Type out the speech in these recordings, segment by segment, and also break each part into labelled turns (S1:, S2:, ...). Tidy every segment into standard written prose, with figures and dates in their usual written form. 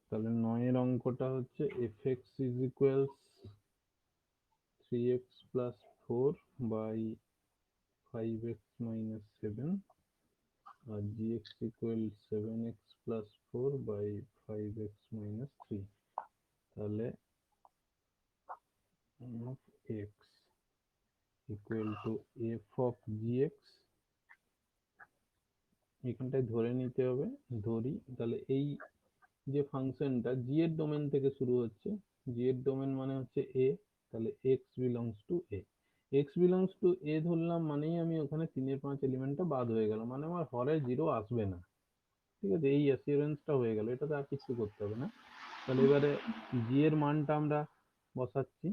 S1: তাহলে 9 এর অঙ্কটা হচ্ছে fx is equals 3x plus 4 by 5x minus 7 R gx equal 7x plus 4 by 5x minus 3। তাহলে of x equal to f of gx, এখানটায় ধরে নিতে হবে, ধরি তাহলে এই যে ফাংশনটা জি এর ডোমেন থেকে শুরু হচ্ছে, জি এর ডোমেন মানে হচ্ছে এ, তাহলে x belongs to A, x belongs to A ধরলাম মানেই আমি ওখানে 3-5 এলিমেন্টটা বাদ হয়ে গেল, মানে আমার হরে জিরো আসবে না। ঠিক আছে, এই অ্যাসিওরেন্সটা হয়ে গেল, এটাতে আর কিছু করতে হবে না। তাহলে এবারে জি এর মানটা আমরা বসাচ্ছি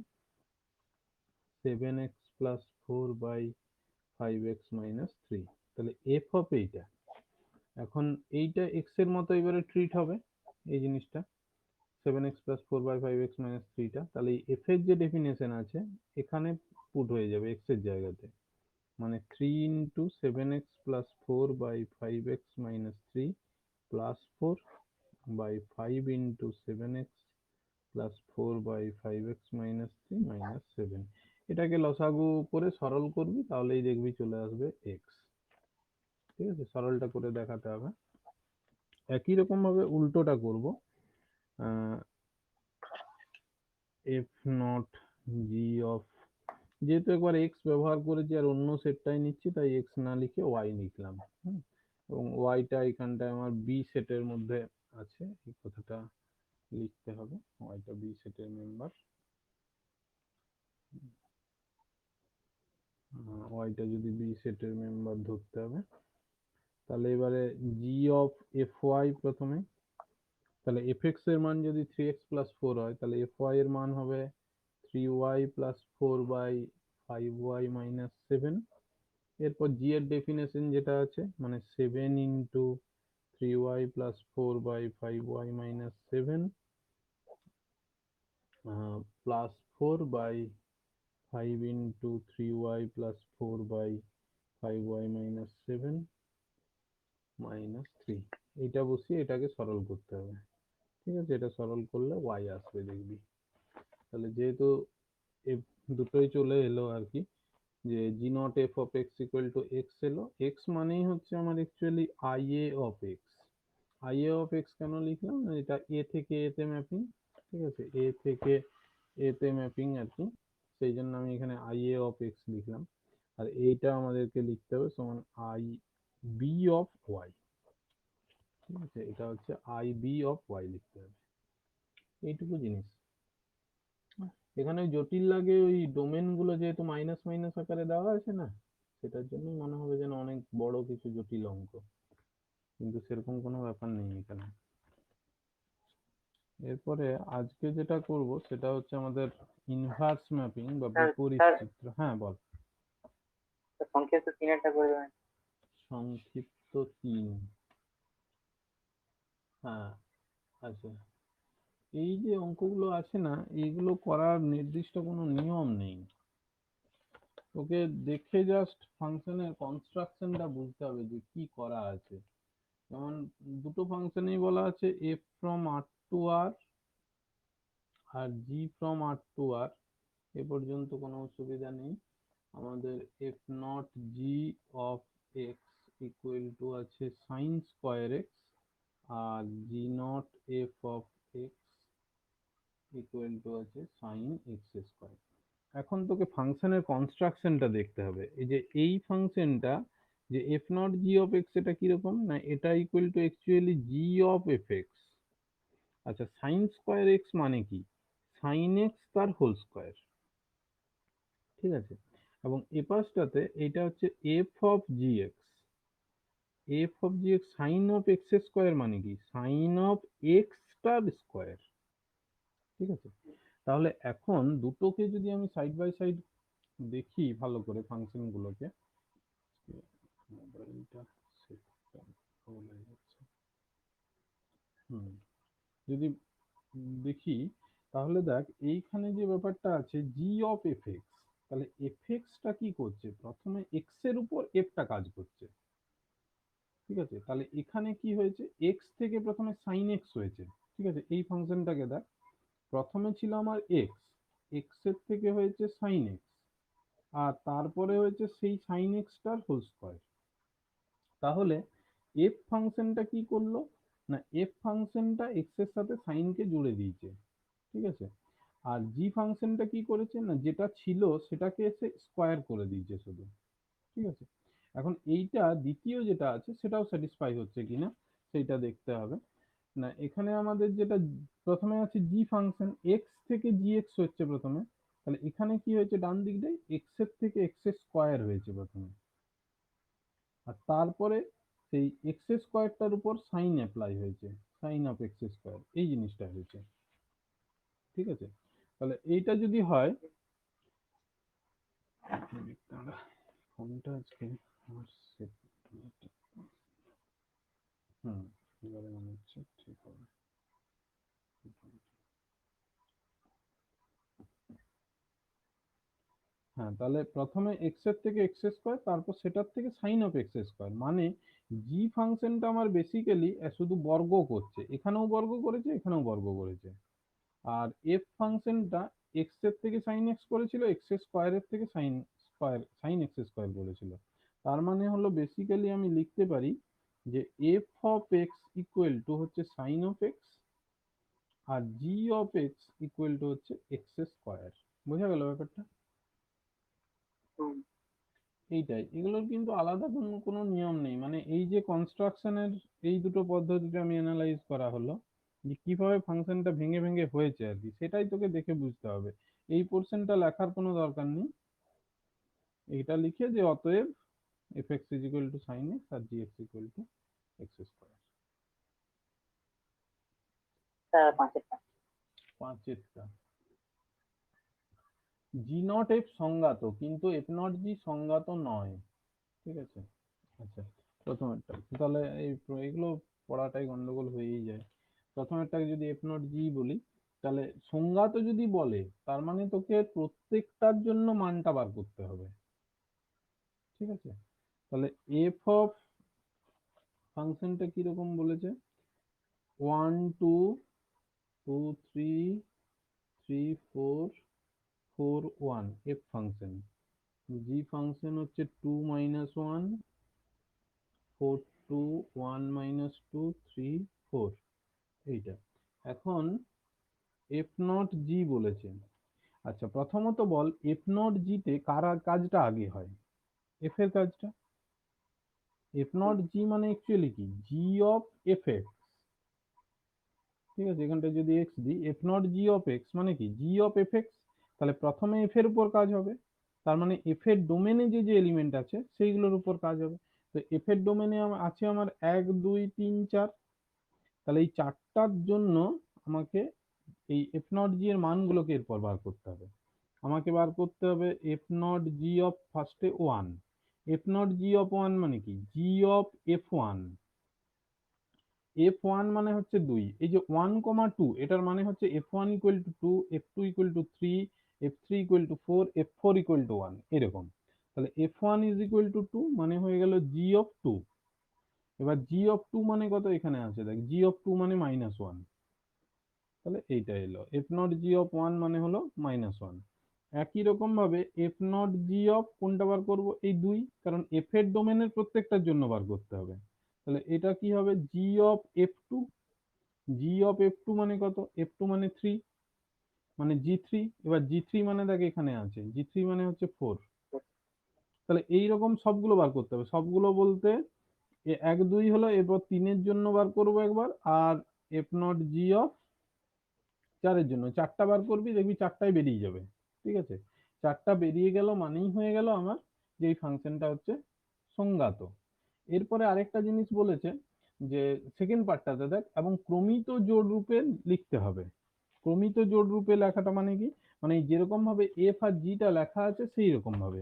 S1: 7x প্লাস 4/5x মাইনাস 3। তাহলে এফ অফ এইটা, এখন এইটা এক্স এর মতো এবারে ট্রিট হবে এই জিনিসটা 7x plus 4/5x minus 3 টা, তাহলে এই f এর যে ডেফিনেশন আছে এখানে পুট হয়ে যাবে x এর জায়গাতে, মানে 3 into 7x plus 4/5x minus 3 plus 4 by 5 into 7x plus 4/5x minus 3 minus 7। এটাকে লসাগু করে সরল করবি, তাহলেই দেখবি চলে আসবে x। ঠিক আছে, সরলটা করে দেখাতে হবে। একই রকম ভাবে উল্টোটা করব, এফ নট জি অফ, যেহেতু একবার এক্স ব্যবহার করেছি আর অন্য সেটটাই নিচ্ছি তাই এক্স না লিখে ওয়াই লিখলাম। এবং ওয়াইটা এখানটায় আমার বি সেটের মধ্যে আছে, এই কথাটা লিখতে হবে, ওয়াইটা বি সেটের মেম্বার, ওয়াইটা যদি বি সেটের মেম্বার ধরতে হবে। তাহলে এবারে জি অফ এফ ওয়াই প্রথমে, তাহলে এফ এক্স এর মান যদি 3x প্লাস 4 হয় তাহলে এফ ওয়াই এর মান হবে 3y প্লাস 4/5y মাইনাস 7। এরপর জি এর ডেফিনেশন যেটা আছে, মানে 7 into 3y plus 4/5y minus 7 plus 4/5 into 3y plus 4/5y minus 7 minus 3। এইটা বসিয়ে এটাকে সরল করতে হবে। ঠিক আছে, এটা সরল করলে y আসবে দেখবি। তাহলে যেহেতু দুটোই চলে এলো আর কি, যে g not f of x equal to x এলো, এক্স মানেই হচ্ছে আমার actually I A of x. I A of x কেন লিখলাম, এটা এ থেকে এ তে ম্যাপিং, ঠিক আছে, এ থেকে এ তে ম্যাপিং আর কি, সেই জন্য আমি এখানে আই এ অফ এক্স লিখলাম। আর এইটা আমাদেরকে লিখতে হবে সমান আই বি অফ ওয়াই। ঠিক আছে, এটা হচ্ছে আই বি অফ ওয়াই লিখতে হবে, এইটুকু জিনিস। এখানে জটিল লাগে ওই ডোমেন গুলো যেহেতু মাইনাস মাইনাস আকারে দেওয়া আছে না, সেটার জন্যই মনে হবে যেন অনেক বড় কিছু জটিল অঙ্ক, কিন্তু সেরকম কোনো ব্যাপার নেই এখানে। এরপরে আজকে যেটা করব সেটা হচ্ছে আমাদের ইনভার্স ম্যাপিং বা
S2: স্যার
S1: বিপরীত
S2: স্যার
S1: চিত্র। হ্যাঁ বল।
S2: সংক্ষিপ্ত তিনেরটা করে দেবেন।
S1: সংক্ষিপ্ত 3, হ্যাঁ আচ্ছা। এই যে অঙ্কগুলো আছে না, এইগুলো করার নির্দিষ্ট কোনো নিয়ম নেই, ওকে দেখে জাস্ট ফাংশনের কনস্ট্রাকশনটা বুঝতে হবে যে কি করা আছে। যেমন দুটো ফাংশনেই বলা আছে f from R to R আর g from R to R, এ পর্যন্ত কোনো অসুবিধা নেই। আমাদের f not g of x equal to আছে সাইন স্কোয়ার এক্স, আর g not f of x equal to আছে সাইন এক্স স্কোয়ার। এখন তোকে ফাংশনের কনস্ট্রাকশনটা দেখতে হবে, এই যে এই ফাংশনটা যে f not g of x, এটা কিরকম না, এটা equal to actually g of f x. আচ্ছা, সাইন স্কোয়ার এক্স মানে কি, সাইন এক্স তার হোল স্কোয়ার। ঠিক আছে, এবং এ পাশটাতে এটা হচ্ছে f of g x, f of g x sine of x square মানে কি, সাইন অফ এক্স তার স্কোয়ার। ঠিক আছে, তাহলে এখন দুটোকে যদি আমি সাইড বাই সাইড দেখি ভালো করে ফাংশন গুলোকে, মোবাইলটা সেটটা হয়ে যাচ্ছে, যদি দেখি তাহলে দেখ এইখানে যে ব্যাপারটা আছে জি অফ এফ এক্স, তাহলে এফ এক্সটা কি করছে, প্রথমে এক্স এর উপর এফটা কাজ করছে। ঠিক আছে, তাহলে এখানে কি হয়েছে, এক্স থেকে প্রথমে সাইন এক্স হয়েছে। ঠিক আছে, এই ফাংশনটাকে দেখ, প্রথমে ছিল আমার এক্স, এক্স এর থেকে হয়েছে সাইন এক্স, আর তারপরে হয়েছে সেই সাইন এক্সটার হোল স্কয়ার। তাহলে এফ ফাংশনটা কি করলো, না এফ ফাংশনটা এক্স এর সাথে সাইনকে জুড়ে দিয়েছে। ঠিক আছে, আর জি ফাংশনটা কি করেছে, না যেটা ছিল সেটাকে এসে স্কোয়ার করে দিয়েছে শুধু। ঠিক আছে, এখন এইটা দ্বিতীয় যেটা আছে সেটাও স্যাটিসফাই হচ্ছে কিনা সেইটা দেখতে হবে। না এখানে আমাদের যেটা প্রথমে আছে জি ফাংশন, এক্স থেকে জি এক্স হচ্ছে প্রথমে, তাহলে এখানে কি হয়েছে, ডান দিকটায় এক্স এর থেকে এক্স এর স্কোয়ার হয়েছে প্রথমে, আর তারপরে সেই এক্স স্কোয়ারটার উপর সাইন অ্যাপ্লাই হয়েছে, সাইন অফ এক্স স্কোয়ার, এই জিনিসটা হয়েছে। ঠিক আছে, তাহলে এইটা যদি হয়, ফোনটা আজকে আমার সেট, হুম, এবারে মনে হচ্ছে ঠিক হবে। হ্যাঁ, তাহলে প্রথমে এক্স এর থেকে এক্স স্কোয়ার, তারপর সেটার থেকে সাইন অফ এক্স স্কোয়ার, মানে জি ফাংশনটা আমার বেসিক্যালি শুধু বর্গ করছে, এখানেও বর্গ করেছে এখানেও বর্গ করেছে। আর এফ ফাংশনটা এক্স এর থেকে সাইন এক্স করেছিল, এক্স স্কোয়ারের থেকে সাইন এক্স স্কোয়ার করেছিল। তার মানে হলো বেসিক্যালি আমি লিখতে পারি যে f of x equal to হচ্ছে সাইন অফ এক্স, আর g of x equal to হচ্ছে এক্স স্কোয়ার। বোঝা গেল ব্যাপারটা? এইটাই, এগুলোর কিন্তু আলাদা কোনো নিয়ম নেই, মানে এই যে কনস্ট্রাকশনের এই দুটো পদ্ধতিতে আমি অ্যানালাইজ করা হলো যে কিভাবে ফাংশনটা ভেঙে ভেঙে হয়েছে আর কি, সেটাই তোকে দেখে বুঝতে হবে। এই পোর্শনটা লেখার কোনো দরকার নেই, এটা লিখে যে অতএব f x is equal to sine x আর g x equal to x square. পাঁচেরটা জি নট এফ সংজ্ঞাত, কিন্তু এফ নট জি সংজ্ঞাত নয়। ঠিক আছে, আচ্ছা, প্রথমেরটা তাহলে এইগুলো পড়াটাই গন্ডগোল হয়েই যায়। প্রথমেরটাকে যদি এফ নট জি বলি, তাহলে সংজ্ঞাত যদি বলে তার মানে তোকে প্রত্যেকটার জন্য মানটা বার করতে হবে। ঠিক আছে, তাহলে এফ অফ ফাংশনটা কিরকম বলেছে, 1 2 2 3 3 4 4 1, এফ ফাংশন। জি ফাংশন হচ্ছে 2 minus 1 4 2 1 minus 2 3 4, এইটা। এখন এফ নট জি বলেছে, আচ্ছা প্রথমত বল এফ নট জি তে কার কাজটা আগে হয়, এফ এর কাজটা। এফ নট জি মানে অ্যাকচুয়ালি কি, জি অফ এফ এক্স। ঠিক আছে, এখানটা যদি এক্স দিই, F not g of x মানে কি, জি অফ এফ এক্স, তাহলে প্রথমে এফ এর উপর কাজ হবে, তার মানে এফ এর ডোমেনে যে যে এলিমেন্ট আছে সেইগুলোর উপর কাজ হবে। তো এফ এর ডোমেনে আছে আমার 1 2 3 4, তাহলে এই চারটার জন্য আমাকে এই এফ নট জি এর মানগুলোকে এরপর বার করতে হবে। আমাকে বার করতে হবে এফ নট জি অফ ফার্স্টে 1, এফ নট জি অফ 1 মানে কি, জি অফ এফ 1, এফ 1 মানে হচ্ছে 2, এই যে 1 কমা 2 এটার মানে হচ্ছে F 1 equal to 2, F 2 equal to 3, F 3 equal to 4, F 4 equal to 1, এরকম। তাহলে এফ 1 ইজ ইকুয়াল টু 2 মানে হয়ে গেল জি অফ 2। এবার জি অফ 2 মানে কত, এখানে আছে দেখ, জি অফ 2 মানে -1, তাহলে এইটা এলো এফ নট জি অফ 1 মানে হলো -1। একই রকম ভাবে এফ নট জি অফ কোনটা বার করব, এই 2, কারণ এফ এর ডোমেনের প্রত্যেকটার জন্য বার করতে হবে। তাহলে এটা কি হবে, g of f 2, g of f 2 মানে কত, এফ 2 মানে 3, মানে জি 3। এবার জি 3 মানে দেখ এখানে আছে, জি 3 মানে হচ্ছে 4। তাহলে এইরকম সবগুলো বার করতে হবে, সবগুলো বলতে 1 2 হলো, এরপর 3 জন্য বার করব একবার, আর এফ নট জি অফ 4 জন্য 4টা বার করবি, দেখবি 4টাই বেরিয়ে যাবে। ঠিক আছে, 4টা বেরিয়ে গেল মানেই হয়ে গেল আমার যে এই ফাংশনটা হচ্ছে সংজ্ঞাত। এরপরে আরেকটা জিনিস বলেছে যে সেকেন্ড পার্টটাতে দেখ, এবং ক্রমিত জোড় রূপে লিখতে হবে। ক্রমিত জোড় রূপে লেখাটা মানে কি, মানে যেরকম ভাবে এফ আর জিটা লেখা আছে সেই রকম ভাবে।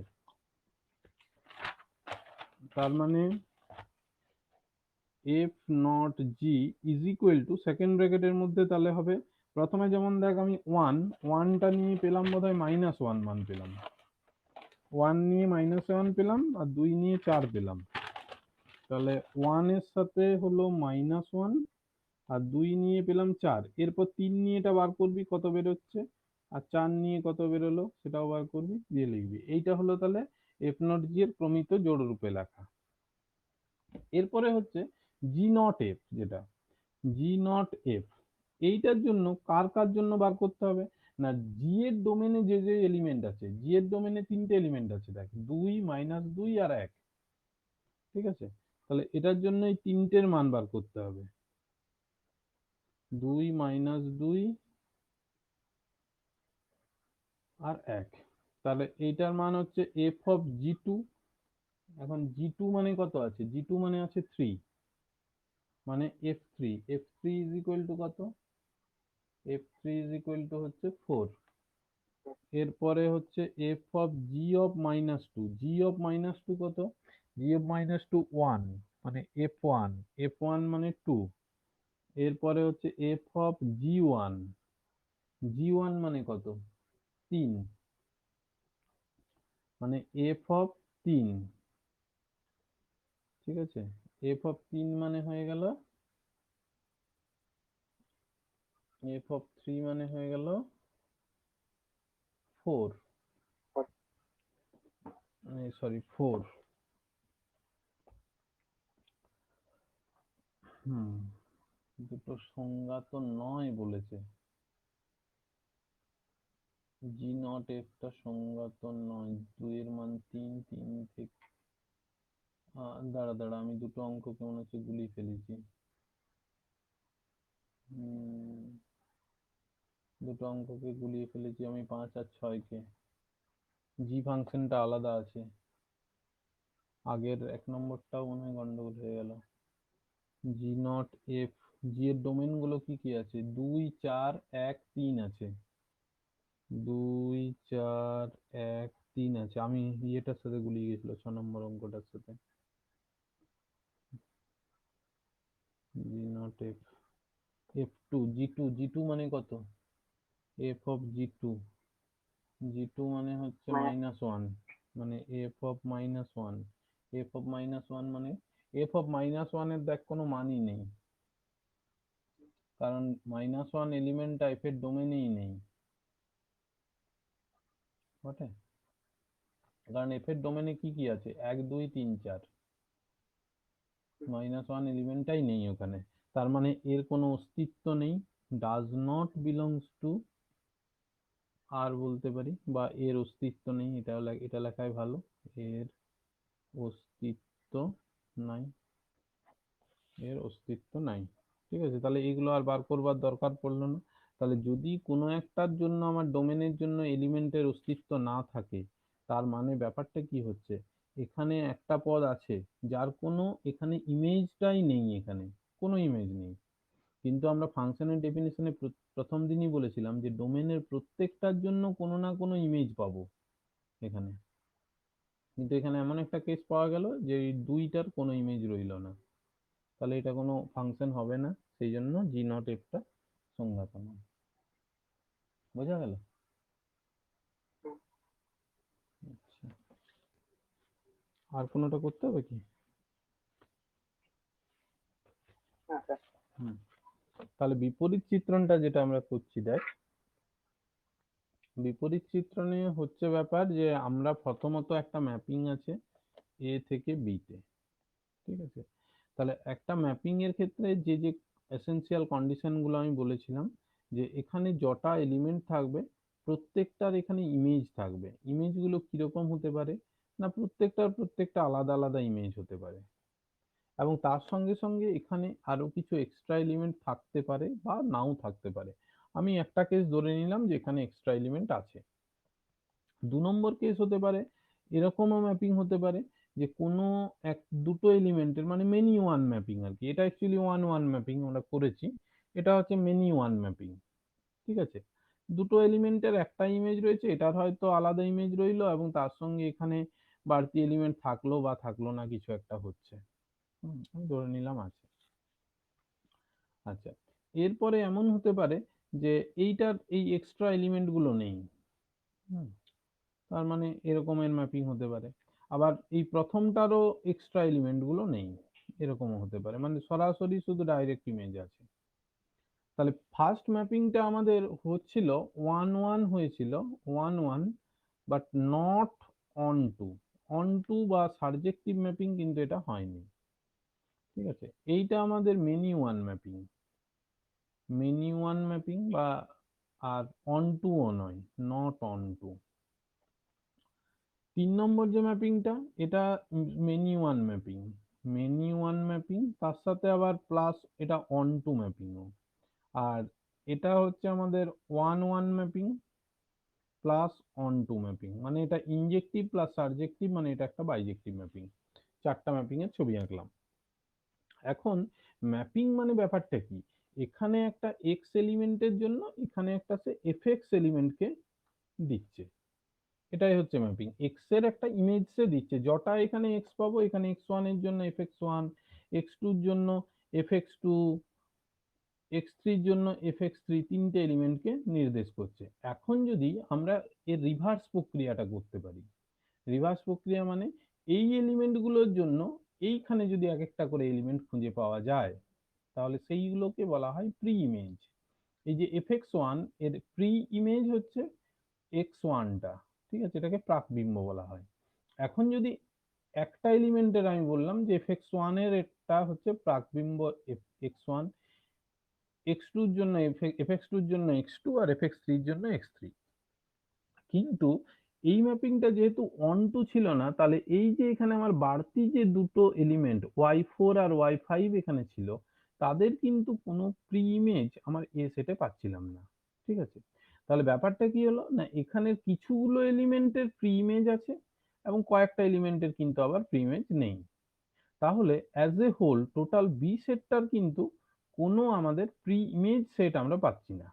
S1: তার মানে F not G is equal two, second ব্র্যাকেটের মধ্যে তাহলে হবে, প্রথমে যেমন দেখ আমি 1টা নিয়ে পেলাম বোধহয় -1 মান পেলাম, 1 নিয়ে -1 পেলাম, আর 2 নিয়ে 4 পেলাম। তাহলে 1 এর সাথে হলো -1, আর 2 নিয়ে পেলাম 4, এরপর 3 নিয়ে এটা বার করবি কত বেরোচ্ছে, আর 4 নিয়ে কত বেরোলো সেটাও বার করবি, দিয়ে লিখবি। এইটা হলো তাহলে এফ নট জি এর প্রমিত জোড় রূপে লেখা। এরপরে হচ্ছে জি নট এফ, যেটা জি নট এফ, এইটার জন্য কার কার জন্য বার করতে হবে না, জি এর ডোমেনে যে যে এলিমেন্ট আছে, জি এর ডোমেনে 3টে এলিমেন্ট আছে, দেখ 2, -2 আর 1, ঠিক আছে। তাহলে এটার জন্য এই 3টের মান বার করতে হবে, 2, -2 আর 1। তাহলে এইটার মান হচ্ছে এফ অফ জি টু। এখন জি টু মানে কত আছে, জি টু মানে আছে 3, মানে f three is equal to কত, f three is equal to হচ্ছে 4। এরপরে হচ্ছে f of g of -2, g of -2 কত, জি অফ -2 1, মানে এফ ওয়ান মানে 2। এরপরে হচ্ছে এফ অফ জি ওয়ান মানে কত, 3, মানে এফ অফ 3, ঠিক আছে। এফ অফ 3 মানে হয়ে গেল, এফ অফ 3 মানে হয়ে গেল 4, সরি 4। হুম, দুটো সংজ্ঞা তো নয় বলেছে, জি নট এফটা সংজ্ঞাত নয়, 2 এর মান 3, 3 থেকে দাঁড়া দাঁড়া, আমি দুটো অঙ্ক কেমন হচ্ছে গুলিয়ে ফেলেছি। দুটো অঙ্ককে গুলিয়ে ফেলেছি আমি, 5 আর 6 কে। জি ফাংশনটা আলাদা আছে, আগের 1 নম্বরটাও মনে হয় গন্ডগোল হয়ে গেল। জি নট এফ, জি এর ডোমেন গুলো কি কি আছে, 2, 4, 1, 3 আছে, 2, 4, 1, 3 আছে। আমি ইয়েটার সাথে গুলিয়ে গেছিল 6 নম্বর অঙ্কটার সাথে। G not f, f two, g two মানে কত, এফ অফ জি টু মানে হচ্ছে -1, মানে এফ অফ -1, এফ অফ -1 মানে এফ অফ -1 এর দেখ কোনো মানই নেই, কারণ -1 এলিমেন্টটা এফ এর ডোমেনেই নেই, বটে। কারণ এফ এর ডোমেনে কি কি আছে, 1, 2, 3, 4, -1 এলিমেন্টটাই নেই ওখানে, তার মানে এর কোনো অস্তিত্ব নেই, ডাজ নট বিলংস টু আর বলতে পারি, বা এর অস্তিত্ব নেই, এটা লেখাই ভালো, এর অস্তিত্ব নাই, এর অস্তিত্ব নাই, ঠিক আছে। তাহলে এগুলো আর বার করবার দরকার পড়লো না। তাহলে যদি কোনো একটার জন্য আমার ডোমেনের জন্য এলিমেন্টের অস্তিত্ব না থাকে, তার মানে ব্যাপারটা কি হচ্ছে, এখানে একটা পদ আছে যার কোনো এখানে ইমেজটাই নেই, এখানে কোনো ইমেজ নেই, কিন্তু আমরা ফাংশনের ডেফিনেশনে প্রথম দিনই বলেছিলাম যে ডোমেনের প্রত্যেকটার জন্য কোনো না কোনো ইমেজ পাবো এখানে, কিন্তু এখানে এমন একটা কেস পাওয়া গেল যে এই দুইটার কোনো ইমেজ রইলো না, তাহলে এটা কোনো ফাংশন হবে না, সেই জন্য জি নট এফটা সংজ্ঞাত নয়। বোঝা গেল? আচ্ছা, আর কোনোটা করতে হবে কি? হুম, তাহলে বিপরীত চিত্রণটা যেটা আমরা করছি, দেখ বিপরীত চিত্রণে হচ্ছে ব্যাপার যে আমরা প্রথমত একটা ম্যাপিং আছে এ থেকে বি তে, ঠিক আছে। তাহলে একটা ম্যাপিং এর ক্ষেত্রে যে যে এসেনশিয়াল কন্ডিশন গুলো আমি বলেছিলাম, যে এখানে যটা এলিমেন্ট থাকবে প্রত্যেকটার এখানে ইমেজ থাকবে, ইমেজ গুলো কিরকম হতে পারে না, প্রত্যেকটা আলাদা আলাদা ইমেজ হতে পারে, এবং তার সঙ্গে সঙ্গে এখানে আরো কিছু এক্সট্রা এলিমেন্ট থাকতে পারে বা নাও থাকতে পারে। আমি একটা কেস ধরে নিলাম যে এখানে এক্সট্রা এলিমেন্ট আছে। 2 নম্বর কেস হতে পারে, এরকমও ম্যাপিং হতে পারে যে কোনো দুটো এলিমেন্টের, মানে মেনি ওয়ান ম্যাপিং আর কি, এটা অ্যাকচুয়ালি ওয়ান ওয়ান ম্যাপিং আমরা করেছি, এটা হচ্ছে মেনি ওয়ান ম্যাপিং, ঠিক আছে। দুটো এলিমেন্টের একটা ইমেজ রয়েছে, এটার হয়তো আলাদা ইমেজ রইলো, এবং তার সঙ্গে এখানে বাড়তি এলিমেন্ট থাকলো বা থাকলো না, কিছু একটা হচ্ছে, আমি ধরে নিলাম আছে। আচ্ছা, এরপরে এমন হতে পারে যে এইটার এই এক্সট্রা এলিমেন্ট গুলো নেই, তার মানে এরকমের ম্যাপিং হতে পারে। আবার এই প্রথমটারও এক্সট্রা এলিমেন্ট গুলো নেই, এরকমও হতে পারে, মানে সরাসরি শুধু ডাইরেক্ট ইমেজ আছে। তাহলে ফার্স্ট ম্যাপিংটা আমাদের হচ্ছিল 1 1 হয়েছিল, 1 1, but not onto. Onto বা সার্জেক্টিভ ম্যাপিং কিন্তু এটা হয়নি। ঠিক আছে, এইটা আমাদের many one mapping, many one mapping বা আর অন টু ও নয়, নট অন টু। 3 নম্বর যে ম্যাপিংটা, এটা many one mapping, many one mapping তার সাথে আবার প্লাস এটা অন টু ম্যাপিংও। আর এটা হচ্ছে আমাদের 1 1 mapping plus onto mapping, মানে এটা ইনজেক্টিভ প্লাস সার্জেক্টিভ, মানে এটা একটা বাইজেক্টিভ ম্যাপিং। 4টা ম্যাপিং এর ছবি আঁকলাম। এখন ম্যাপিং মানে ব্যাপারটা কি, এখানে একটা এক্স এলিমেন্টের জন্য এখানে একটা সে এফএক্স এলিমেন্টকে দিচ্ছে, এটাই হচ্ছে ম্যাপিং। এক্স এর একটা ইমেজ সে দিচ্ছে, যটা এখানে এক্স পাবো এখানে x1 এর জন্য fx1, x2 এর জন্য fx2, x3 এর জন্য fx3, 3টে এলিমেন্টকে নির্দেশ করছে। এখন যদি আমরা এর রিভার্স প্রক্রিয়াটা করতে পারি, রিভার্স প্রক্রিয়া মানে এই এলিমেন্টগুলোর জন্য এইখানে যদি এক একটা করে এলিমেন্ট খুঁজে পাওয়া যায়, তাহলে সেইগুলোকে বলা হয় প্রি ইমেজ। এই যে fx1 এর প্রি ইমেজ হচ্ছে x1টা, ঠিক আছে, এটাকে প্রাকবিম্ব বলা হয়। এখন যদি একটা এলিমেন্টের আমি বললাম যে fx1 এর এটা হচ্ছে প্রাকবিম্ব x1, x2 এর জন্য fx2 এর জন্য x2 আর fx3 এর জন্য x3। কিন্তু এই ম্যাপিংটা যেহেতু অন টু ছিল না, তাহলে এই যে এখানে আমার বাড়তি যে দুটো এলিমেন্ট y4 আর y5 এখানে ছিল, তাদের কিন্তু কোনো প্রি ইমেজ আমার এ সেটে পাচ্ছিলাম না। ঠিক আছে, তাহলে ব্যাপারটা কি হলো না, এখানে কিছুগুলো এলিমেন্টের প্রি ইমেজ আছে এবং কয়েকটা এলিমেন্টের কিন্তু আবার প্রি ইমেজ নেই। তাহলে as a whole total B সেটটার কিন্তু কোনো আমাদের প্রি ইমেজ সেট আমরা পাচ্ছি না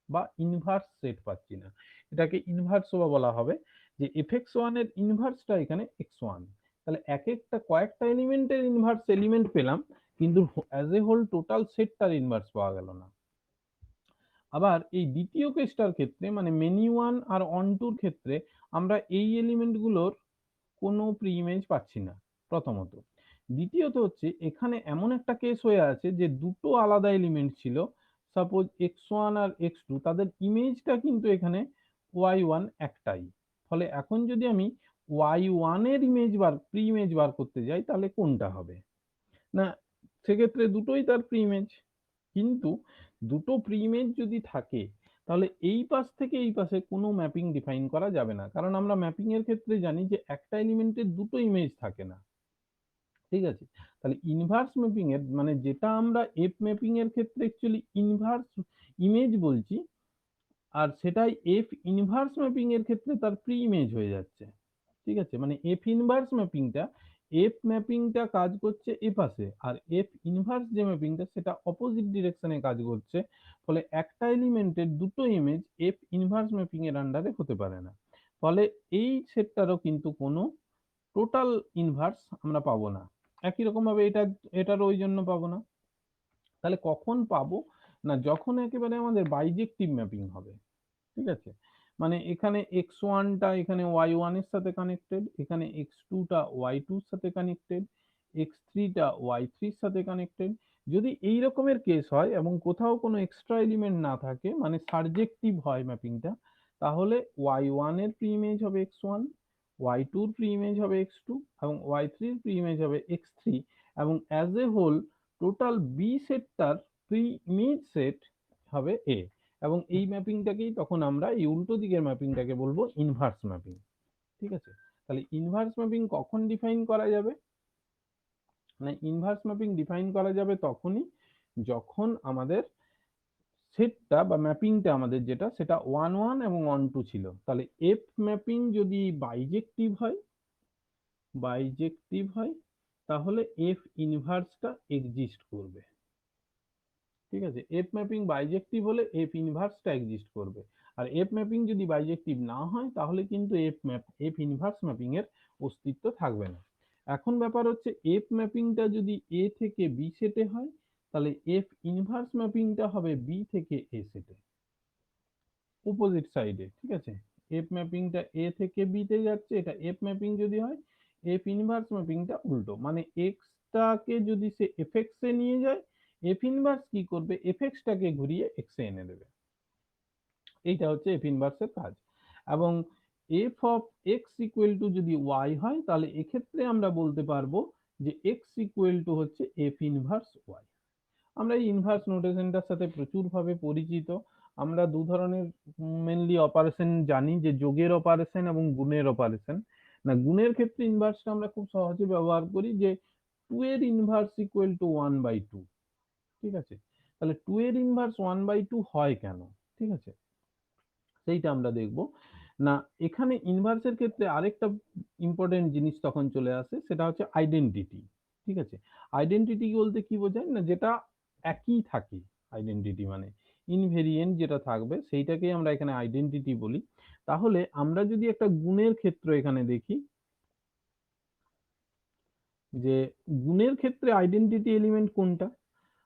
S1: বা ইনভার্স সেট পাচ্ছি না। এটাকে ইনভার্স বলা হবে, যে fx1 এর ইনভার্সটা এখানে x1। তাহলে এক একটা কয়েকটা এলিমেন্টের ইনভার্স এলিমেন্ট পেলাম, কিন্তু অ্যাজ এ হোল টোটাল সেটটার ইনভার্স পাওয়া গেল না। আবার এই দ্বিতীয় কেসটার ক্ষেত্রে মানে মেনি ওয়ান আর অন টুর ক্ষেত্রে আমরা এই এলিমেন্টগুলোর কোনো প্রি ইমেজ পাচ্ছি না প্রথমত। দ্বিতীয়ত হচ্ছে এখানে এমন একটা কেস হয়ে আছে যে দুটো আলাদা এলিমেন্ট ছিল, সাপোজ x1 আর x2, তাদের ইমেজটা কিন্তু এখানে y1 একটাই। ফলে এখন যদি আমি y1 এর ইমেজ প্রি ইমেজ বার করতে যাই, তাহলে কোনটা হবে না, সেক্ষেত্রে দুটোই তার প্রি ইমেজ। কিন্তু দুটো প্রি ইমেজ যদি থাকে, তাহলে এই পাশ থেকে এই পাশে কোনো ম্যাপিং ডিফাইন করা যাবে না, কারণ আমরা ম্যাপিং এর ক্ষেত্রে জানি যে একটা এলিমেন্টের দুটো ইমেজ থাকে না। ঠিক আছে, তাহলে ইনভার্স ম্যাপিং এর মানে যেটা আমরা এফ ম্যাপিং এর ক্ষেত্রে অ্যাকচুয়ালি ইনভার্স ইমেজ বলছি, আর সেটাই এফ ইনভার্স ম্যাপিং এর ক্ষেত্রে তার প্রি ইমেজ হয়ে যাচ্ছে। ঠিক আছে, মানে এফ ইনভার্স ম্যাপিংটা, এফ ম্যাপিংটা কাজ করছে এ পাশে, আর এফ ইনভার্স যে ম্যাপিংটা সেটা অপোজিট ডিরেকশনে কাজ করছে। ফলে একটা এলিমেন্টের দুটো ইমেজ এফ ইনভার্স ম্যাপিং এর আন্ডারে হতে পারে না। ফলে এই সেটটারও কিন্তু কোনো টোটাল ইনভার্স আমরা পাবো না। একই রকম ভাবে এটার ওই জন্য পাবো না। তাহলে কখন পাবো না, যখন একেবারে আমাদের বাইজেক্টিভ ম্যাপিং হবে। ঠিক আছে, মানে এখানে x1টা এখানে y1 এর সাথে কানেক্টেড, এখানে x2টা y2 এর সাথে কানেক্টেড, x3টা y3 এর সাথে কানেক্টেড। যদি এই রকমের কেস হয় এবং কোথাও কোনো এক্সট্রা এলিমেন্ট না থাকে, মানে সার্জেক্টিভ হয় ম্যাপিংটা, তাহলে y1 এর প্রি ইমেজ হবে x1, y2 এর প্রি ইমেজ হবে x2 এবং y3 এর প্রি ইমেজ হবে x3, এবং as a whole total B সেটটার প্রি ইমেজ সেট হবে a। এবং এই ম্যাপিংটাকেই তখন আমরা এই উল্টো দিকের ম্যাপিংটাকে বলবো ইনভার্স ম্যাপিং। ঠিক আছে, তাহলে ইনভার্স ম্যাপিং কখন ডিফাইন করা যাবে, মানে ইনভার্স ম্যাপিং ডিফাইন করা যাবে তখনই যখন আমাদের সেটটা বা ম্যাপিংটা আমাদের যেটা সেটা 1 1 এবং 1 2 ছিল। তাহলে এফ ম্যাপিং যদি বাইজেক্টিভ হয় তাহলে এফ ইনভার্সটা এক্সিস্ট করবে। ঠিক আছে, এফ ম্যাপিং বাইজেক্টিভ হলে এফ ইনভার্সটা এক্সিস্ট করবে, আর এফ ম্যাপিং যদি বাইজেক্টিভ না হয় তাহলে কিন্তু এফ ইনভার্স ম্যাপিং এর অস্তিত্ব থাকবে না। এখন ব্যাপার হচ্ছে এফ ম্যাপিংটা যদি এ থেকে বি সেটে হয়, তাহলে এফ ইনভার্স ম্যাপিংটা হবে বি থেকে এ সেটে, অপোজিট সাইডে। ঠিক আছে, এফ ম্যাপিংটা এ থেকে বি তে যাচ্ছে, এটা এফ ম্যাপিং যদি হয়, এফ ইনভার্স ম্যাপিংটা উল্টো, মানে এক্সটাকে যদি সে এফএক্স এ নিয়ে যায়, এফ ইনভার্স কি করবে, এফএক্সটাকে ঘুরিয়ে এক্স এ এনে দেবে। এইটা হচ্ছে এফ ইনভার্সের কাজ। এবং F of x equal to যদি ওয়াই হয়, তাহলে এক্ষেত্রে আমরা বলতে পারবো যে এক্স ইকুয়াল টু হচ্ছে এফ ইনভার্স ওয়াই। আমরা এই ইনভার্স নোটেশনটার সাথে প্রচুরভাবে পরিচিত। আমরা দু ধরনের মেনলি অপারেশন জানি, যে যোগের অপারেশন এবং গুণের অপারেশন। না, গুণের ক্ষেত্রে ইনভার্সটা আমরা খুব সহজে ব্যবহার করি, যে 2 এর ইনভার্স ইকুয়াল টু 1/2। ঠিক আছে, তাহলে 2 এর ইনভার্স 1/2 হয় কেন, ঠিক আছে, সেইটা আমরা দেখব। না, এখানে ইনভার্সের ক্ষেত্রে আরেকটা ইম্পর্টেন্ট জিনিস তখন চলে আসে, সেটা হচ্ছে আইডেন্টিটি। ঠিক আছে, আইডেন্টিটি বলতে কি বোঝায়, না যেটা একই থাকে, আইডেন্টিটি মানে ইনভেরিয়েন্ট যেটা থাকবে সেইটাকেই আমরা এখানে আইডেন্টিটি বলি। তাহলে আমরা যদি একটা গুণের ক্ষেত্র এখানে দেখি, যে গুণের ক্ষেত্রে আইডেন্টিটি এলিমেন্ট কোনটা,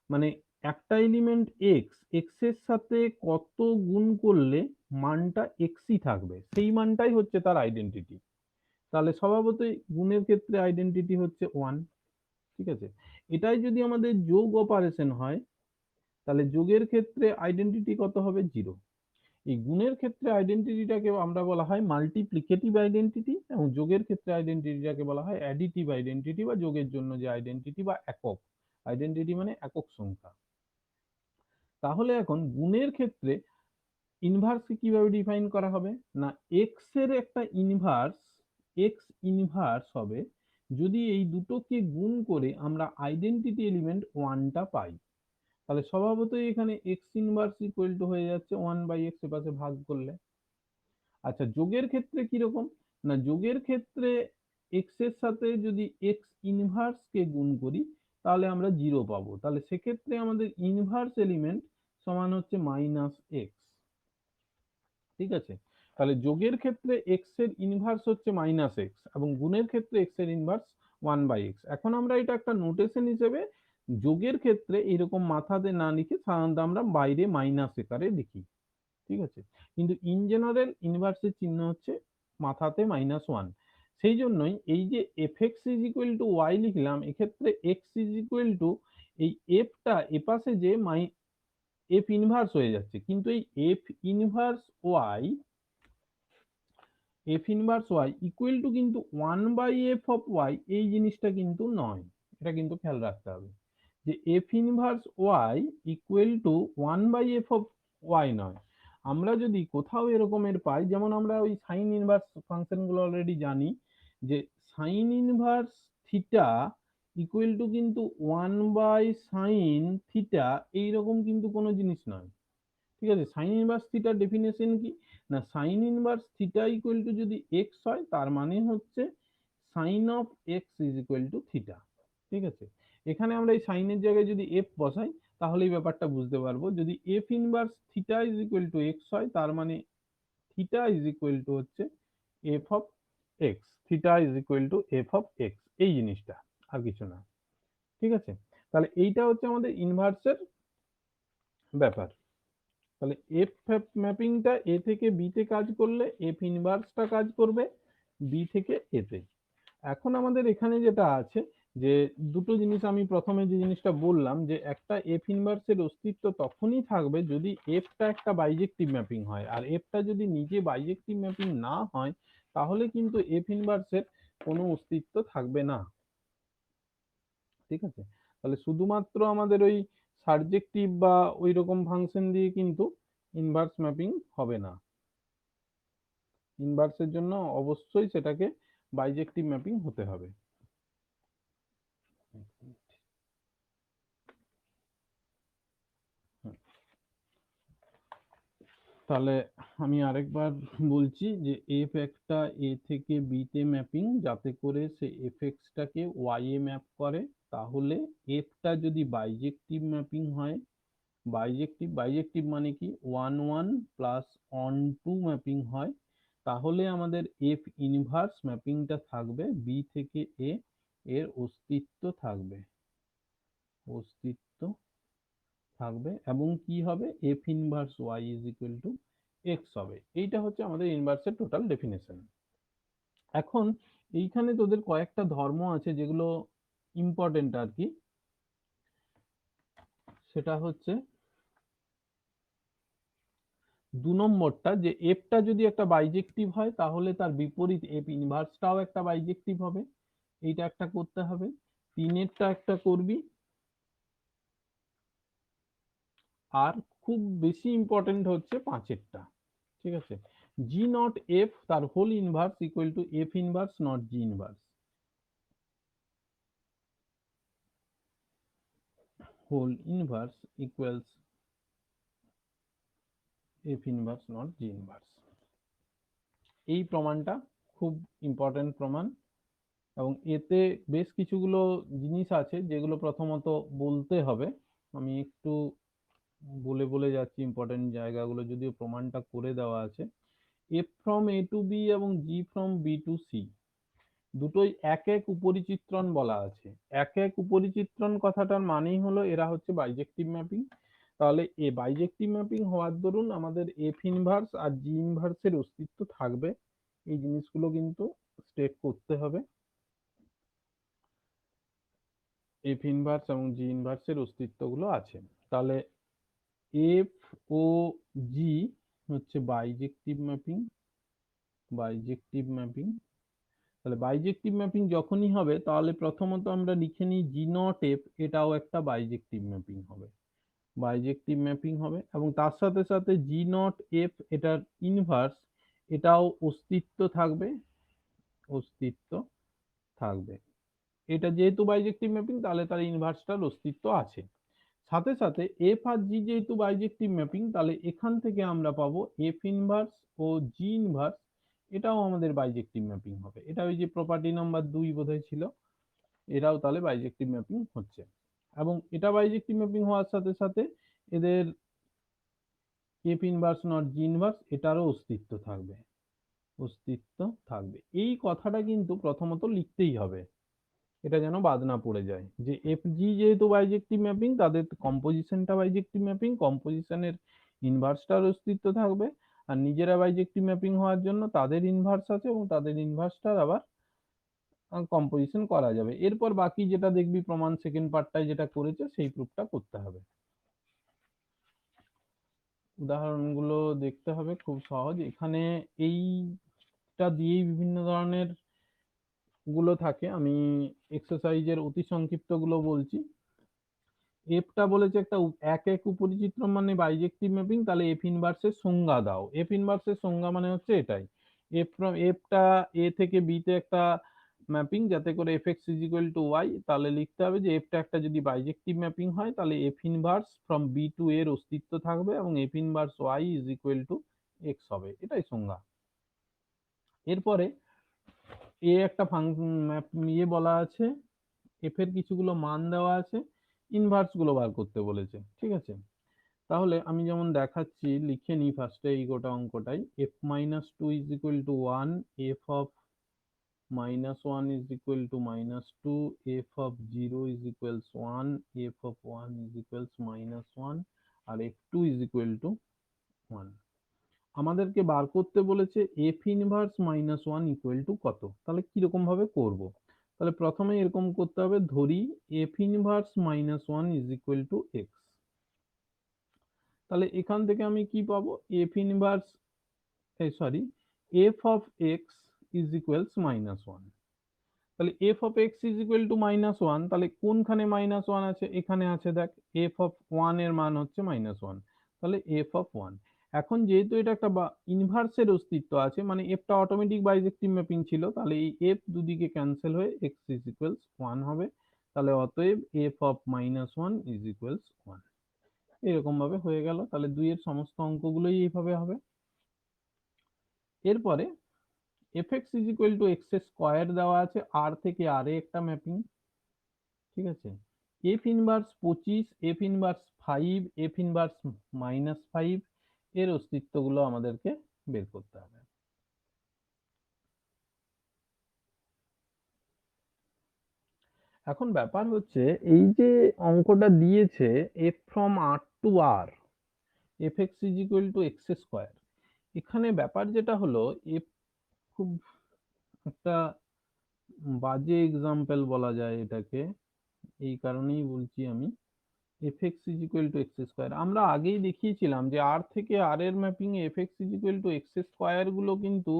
S1: মানে একটা এলিমেন্ট এক্স, এক্স এর সাথে কত গুণ করলে মানটা এক্সই থাকবে, সেই মানটাই হচ্ছে তার আইডেন্টিটি। তাহলে স্বভাবতই গুণের ক্ষেত্রে আইডেন্টিটি হচ্ছে 1। ঠিক আছে, এটাই যদি আমাদের যোগ অপারেশন হয়, তাহলে যোগের ক্ষেত্রে আইডেন্টিটি কত হবে, 0। এই গুণের ক্ষেত্রে আইডেন্টিটিটাকে আমরা বলা হয় মাল্টিপ্লিকেটিভ আইডেন্টিটি, এবং যোগের ক্ষেত্রে আইডেন্টিটিটাকে বলা হয় অ্যাডিটিভ আইডেন্টিটি, বা যোগের জন্য যে আইডেন্টিটি বা একক আইডেন্টিটি, মানে একক সংখ্যা। তাহলে এখন গুণের ক্ষেত্রে ইনভার্সকে কিভাবে ডিফাইন করা হবে, না এক্স এর একটা ইনভার্স, এক্স ইনভার্স হবে যদি এই দুটোকে গুণ করে আমরা আইডেন্টিটি এলিমেন্ট 1টা পাই। তাহলে স্বভাবতই এখানে এক্স ইনভার্স ইকুয়াল টু হয়ে যাচ্ছে 1/x, এপাশে ভাগ করলে। আচ্ছা, যোগের ক্ষেত্রে কিরকম, না যোগের ক্ষেত্রে এক্স এর সাথে যদি এক্স ইনভার্স কে গুণ করি, তাহলে আমরা 0 পাবো। তাহলে সেক্ষেত্রে আমাদের ইনভার্স এলিমেন্ট সমান হচ্ছে -x। ঠিক আছে, তাহলে যোগের ক্ষেত্রে এক্স এর ইনভার্স হচ্ছে -x, এবং গুণের ক্ষেত্রে এক্স এর ইনভার্স 1/x। এখন আমরা এটা একটা নোটেশন হিসেবে যোগের ক্ষেত্রে এরকম মাথাতে না লিখে সাধারণত আমরা বাইরে মাইনাস আকারে লিখি। ঠিক আছে, কিন্তু ইন জেনারেল ইনভার্সের চিহ্ন হচ্ছে মাথাতে -1। সেই জন্যই এই যে f x is equal to y লিখলাম, এক্ষেত্রে এক্স ইজ ইকুয়াল টু এই এফটা এপাশে যে এফ ইনভার্স হয়ে যাচ্ছে, কিন্তু এই f inverse y, f inverse y equal to কিন্তু 1/f অফ ওয়াই, এই জিনিসটা কিন্তু নয়। এটা কিন্তু খেয়াল রাখতে হবে যে f inverse y equal to 1/f of y নয়। আমরা যদি কোথাও এরকমের পাই, যেমন আমরা ওই সাইন ইনভার্স ফাংশন গুলো অলরেডি জানি, যে sine inverse theta equal to কিন্তু 1/sin থিটা, এইরকম কিন্তু কোনো জিনিস নয়। ঠিক আছে, সাইন ইনভার্স থিটার ডেফিনেশন কি, না sine inverse theta equal to যদি এক্স হয়, তার মানে হচ্ছে sine of x is equal to theta. ঠিক আছে, এখানে আমরা এই সাইনের জায়গায় যদি এফ বসাই, তাহলে এই ব্যাপারটা বুঝতে পারবো। যদি F inverse theta is equal to x হয়, তার মানে থিটা ইজ ইকুয়াল টু হচ্ছে f of x, theta is equal to f of x, এই জিনিসটা, আর কিছু না। ঠিক আছে, তাহলে এইটা হচ্ছে আমাদের ইনভার্সের ব্যাপার। তাহলে এফ ম্যাপিংটা এ থেকে বি তে কাজ করলে এফ ইনভার্সটা কাজ করবে বি থেকে এ তে। এখন আমাদের এখানে যেটা আছে, যে দুটো জিনিস আমি প্রথমে যে জিনিসটা বললাম, যে একটা এফ ইনভার্সের অস্তিত্ব তখনই থাকবে যদি এফটা একটা বাইজেক্টিভ ম্যাপিং হয়, আর এফটা যদি নিজে বাইজেক্টিভ ম্যাপিং না হয়, তাহলে কিন্তু এফ ইনভার্সের কোনো অস্তিত্ব থাকবে না। ঠিক আছে, তাহলে শুধুমাত্র আমাদের ওই সারজেক্টিভ বা ওই রকম ফাংশন দিয়ে কিন্তু ইনভার্স ম্যাপিং হবে না। ইনভার্সের জন্য অবশ্যই সেটাকে বাইজেক্টিভ ম্যাপিং হতে হবে। তাহলে আমি আরেকবার বলছি, যে এফ একটা এ থেকে বি তে ম্যাপিং, যাতে করে সে এফ এক্সটাকে ওয়াই এ ম্যাপ করে। তাহলে এফটা যদি বাইজেক্টিভ ম্যাপিং হয়, বাইজেক্টিভ মানে কি 1/1 প্লাস অন টু ম্যাপিং হয়, তাহলে আমাদের এফ ইনভার্স ম্যাপিংটা থাকবে বি থেকে এ, এর অস্তিত্ব থাকবে, অস্তিত্ব থাকবে, এবং কি হবে, f inverse y is equal to x হবে। এইটা হচ্ছে আমাদের ইনভার্সের টোটাল ডেফিনেশন। এখন এইখানে তোদের কয়েকটা ধর্ম আছে যেগুলো ইম্পর্টেন্ট আর কি, সেটা হচ্ছে 2 নম্বরটা, যে এফটা যদি একটা বাইজেক্টিভ হয় তাহলে তার বিপরীত এফ ইনভার্সটাও একটা বাইজেক্টিভ হবে, এইটা একটা করতে হবে। 3এরটা একটা করবি। আর খুব বেশি ইম্পর্টেন্ট হচ্ছে 5এরটা, ঠিক আছে। জি নট এফ তার whole inverse equal to f inverse not g inverse, whole inverse equals f inverse not g inverse. এই প্রমাণটা খুব ইম্পর্টেন্ট প্রমাণ, এবং এতে বেশ কিছুগুলো জিনিস আছে যেগুলো প্রথমত বলতে হবে। আমি একটু বলে বলে যাচ্ছি ইম্পর্টেন্ট জায়গাগুলো, যদিও প্রমাণটা করে দেওয়া আছে। F from a to b এবং g from b to c দুটোই এক এক উপরিচিত্রণ বলা আছে। এক এক উপরিচিত্রণ কথাটার মানেই হলো এরা হচ্ছে বাইজেক্টিভ ম্যাপিং। তাহলে এ বাইজেক্টিভ ম্যাপিং হওয়ার দরুন আমাদের এফ ইনভার্স আর জি ইনভার্সের অস্তিত্ব থাকবে। এই জিনিসগুলো কিন্তু স্টেট করতে হবে। এফ ইনভার্স এবং জি ইনভার্সের অস্তিত্বগুলো আছে। তাহলে এফ ও জি হচ্ছে বাইজেক্টিভ ম্যাপিং, বাইজেক্টিভ ম্যাপিং। তাহলে বাইজেক্টিভ ম্যাপিং যখনই হবে তাহলে প্রথমত আমরা লিখে নিই জি নট এফ এটাও একটা বাইজেক্টিভ ম্যাপিং হবে, বাইজেক্টিভ ম্যাপিং হবে। এবং তার সাথে সাথে জি নট এফ এটার ইনভার্স এটাও অস্তিত্ব থাকবে, অস্তিত্ব থাকবে। এটা যেহেতু বাইজেক্টিভ ম্যাপিং তাহলে তার ইনভার্সটার অস্তিত্ব আছে। সাথে সাথে এফ আর জি যেহেতু বাইজেক্টিভ ম্যাপিং তাহলে এখান থেকে আমরা পাবো এফ ইনভার্স ও জি ইনভার্স এটাও আমাদের বাইজেক্টিভ ম্যাপিং হবে। এটা ওই যে প্রপার্টি নাম্বার 2 বোধহয় ছিল, এরাও তাহলে বাইজেক্টিভ ম্যাপিং হচ্ছে। এবং এটা বাইজেক্টিভ ম্যাপিং হওয়ার সাথে সাথে এদের F inverse not g inverse এটারও অস্তিত্ব থাকবে, অস্তিত্ব থাকবে। এই কথাটা কিন্তু প্রথমত লিখতেই হবে, এটা যেন বাদ না পড়ে যায়, যে এফ জি যেহেতু বাইজেক্টিভ ম্যাপিং তাদের কম্পোজিশনটা বাইজেক্টিভ ম্যাপিং, কম্পোজিশনের ইনভার্সটার অস্তিত্ব থাকবে। আর নিজেরা বাইজেক্টিভ ম্যাপিং হওয়ার জন্য তাদের ইনভার্স আছে এবং তাদের ইনভার্সটার আবার কম্পোজিশন করা যাবে। এরপর বাকি যেটা দেখবি প্রমাণ সেকেন্ড পার্টটায় যেটা করেছে সেই প্রুফটা করতে হবে। উদাহরণগুলো দেখতে হবে, খুব সহজ। এখানে এইটা দিয়েই বিভিন্ন ধরনের গুলো থাকে, আমি এক্সারসাইজের অতি সংক্ষিপ্ত গুলো বলছি। এফটা বলেছে একটা এক এক উপরিচিত্র মানে বাইজেক্টিভ ম্যাপিং, তাহলে এফ ইনভার্সের সংজ্ঞা দাও। এফ ইনভার্সের সংজ্ঞা মানে হচ্ছে এটাই, এফটা এ থেকে বি তে একটা ম্যাপিং যাতে করে f x is equal to y, তাহলে লিখতে হবে যে এফটা একটা যদি বাইজেক্টিভ ম্যাপিং হয় তাহলে f inverse from b to এর অস্তিত্ব থাকবে এবং f inverse y is equal to x হবে, এটাই সংজ্ঞা। এরপরে এ একটা ইয়ে বলা আছে, এফ এর কিছুগুলো মান দেওয়া আছে, ইনভার্স গুলো বার করতে বলেছে, ঠিক আছে। তাহলে আমি যেমন দেখাচ্ছি লিখে নিই ফার্স্টে এই গোটা অঙ্কটাই। F minus two is equal to one, f of minus one is equal to minus two, f of zero is equals one, f of one is equals minus one, আর f two is equal to one. আমাদেরকে বার করতে বলেছে f inverse minus one equal to কত। তাহলে কিরকম ভাবে করব, তাহলে প্রথমে এরকম করতে হবে, ধরি f inverse minus one is equal to x. তাহলে এখান থেকে আমি কি পাবো, f inverse sorry f of x is equals minus one. তাহলে f of x is equal to minus one, তাহলে কোনখানে মাইনাস ওয়ান আছে, এখানে আছে দেখ, এফ অফ ওয়ান এর মান হচ্ছে মাইনাস ওয়ান, তাহলে এফ অফ ওয়ান। এখন যেহেতু এটা একটা ইনভার্সের অস্তিত্ব আছে মানে এফটা অটোমেটিক বাইজেক্টিভ ম্যাপিং ছিল, তাহলে এই এফ দুদিকে ক্যান্সেল হয়ে এক্স ইজ ইকুয়ালস ওয়ান হবে। তাহলে অতএব F of minus one is equals one. এরকম ভাবে হয়ে গেল, তাহলে 2 এর সমস্ত অঙ্কগুলোই এইভাবে হবে। এরপরে F x is equal to x square দেওয়া আছে, আর থেকে আর এ একটা ম্যাপিং, ঠিক আছে। F inverse 25, F inverse 5, F inverse minus 5 এর অস্তিত্বগুলো আমাদেরকে বের করতে হবে। এখন ব্যাপার হচ্ছে এই যে অঙ্কটা দিয়েছে f from R to R, f x is equal to x square, এখানে ব্যাপার যেটা হলো এফ খুব একটা বাজে এক্সাম্পল বলা যায় এটাকে, এই কারণেই বলছি আমি। fx is equal to x square, আমরা আগেই দেখিয়েছিলাম যে আর থেকে আর এর mapping A fx is equal to x square গুলো কিন্তু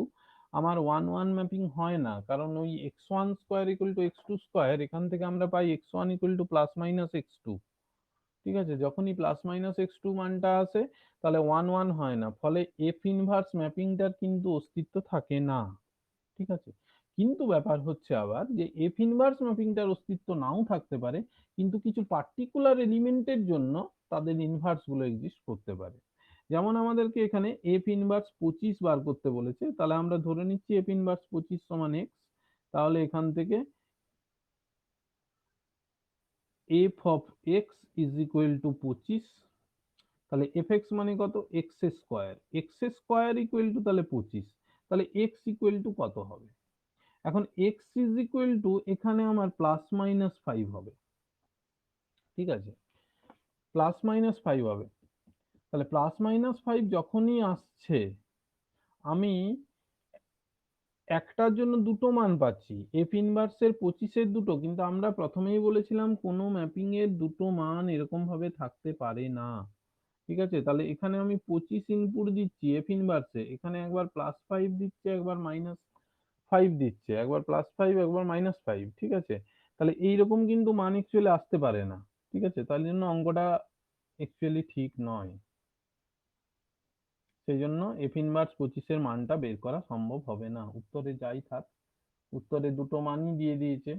S1: আমার 1 1 ম্যাপিং হয় না, কারণ ওই x1 square equal to x2 square, এখান থেকে আমরা পাই x1 equal to plus minus x2। ঠিক আছে, যখনই প্লাস মাইনাস x2 মানটা আসে তাহলে 1 1 হয় না, ফলে এফ ইনভার্স ম্যাপিংটার কিন্তু অস্তিত্ব থাকে না। ঠিক আছে, কিন্তু ব্যাপার হচ্ছে আবার যে এফ ইনভার্স ম্যাপিংটার অস্তিত্ব নাও থাকতে পারে, কিন্তু কিছু পার্টিকুলার এলিমেন্টের জন্য তাদের ইনভার্স গুলো এক্সিস্ট করতে পারে। যেমন আমাদেরকে এখানে এফ ইনভার্স 25 বার করতে বলেছে, তাহলে আমরা ধরে নিচ্ছি এফ ইনভার্স 25 সমান এক্স। তাহলে এখান থেকে F of x is equal two 25, তাহলে এফ এক্স মানে কত, x square, x square equal to তাহলে 25, তাহলে এক্স ইকুয়াল টু কত হবে? এখন এক্স ইজ ইকুয়াল টু এখানে আমার প্লাস মাইনাস 5 হবে। ঠিক আছে, প্লাস মাইনাস 5 হবে। তাহলে প্লাস মাইনাস 5 যখনই আসছে, আমি একটার জন্য দুটো মান পাচ্ছি, এফ ইনভার্সের 25-এর দুটো, কিন্তু আমরা প্রথমেই বলেছিলাম কোনো ম্যাপিং এর দুটো মান এরকম ভাবে থাকতে পারে না। ঠিক আছে, তাহলে এখানে আমি 25 ইনপুট দিচ্ছি এফ ইনভার্সে, এখানে একবার +5 দিচ্ছে, একবার -5 দিচ্ছে, একবার +5 একবার -5। ঠিক আছে, তাহলে এইরকম কিন্তু মান অ্যাকচুয়ালি আসতে পারে না। ঠিক আছে, তার জন্য অঙ্কটা অ্যাকচুয়ালি ঠিক নয়, সেই জন্য এফ ইনভার্স 25-এর মানটা বের করা সম্ভব হবে না। উত্তরে যাই থাক, উত্তরে দুটো মানই দিয়ে দিয়েছে।